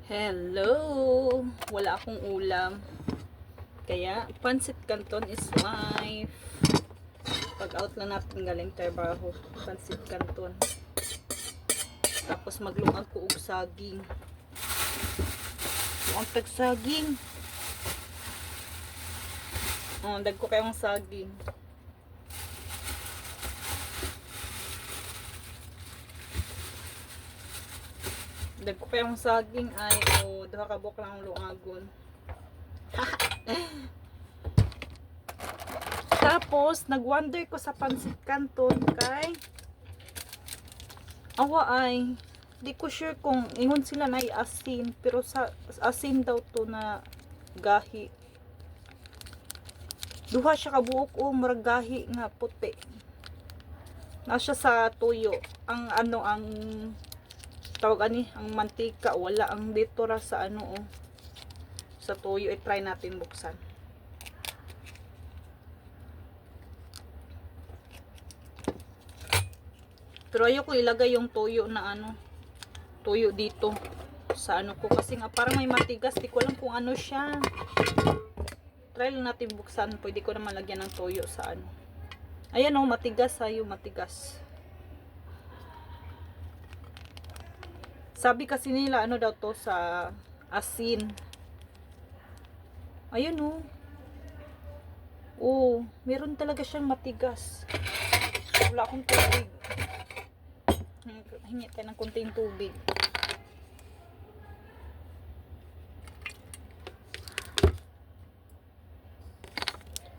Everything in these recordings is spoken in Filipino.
Hello! Wala akong ulam. Kaya, pancit canton is life. Pag out lang natin galing trabaho, pancit canton. Tapos maglungag ko og saging. Ang tagsaging. Dag ko kayong saging. Dag ko kayong saging ay duha ka buok lang ang lungagon. Tapos nagwonder ko sa pancit canton kay awa ay di ko sure kung ingon sila na asin, pero sa asin daw to na gahi. Duha siya ka buok murag gahi nga puti. Na siya sa tuyo. Ang tawag ani, ang mantika wala, ang dito ra sa sa tuyo. I-try natin buksan. Pero ayoko ilagay yung tuyo na tuyo dito sa ko kasi nga parang may matigas, di ko alam kung ano siya. Try lang natin buksan. Pwede ko naman lagyan ng tuyo sa ayan matigas, matigas. Sabi kasi nila daw to sa asin. Ayun meron talaga siyang matigas. Wala akong tubig. Hingi tayo ng konting tubig.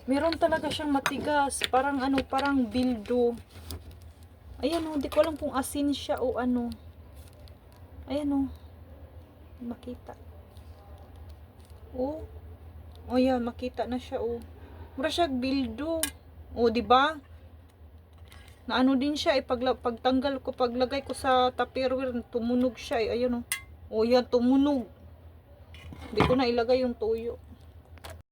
Meron talaga siyang matigas. Parang parang bildo. Ayan hindi ko alam kung asin siya o ano. Ayan makita. Yan, makita na siya mura siya bildo. Di ba? Na din siya pagtanggal ko, paglagay ko sa tupperware, tumunog siya ayun yan, tumunog. Hindi ko na ilagay yung tuyo.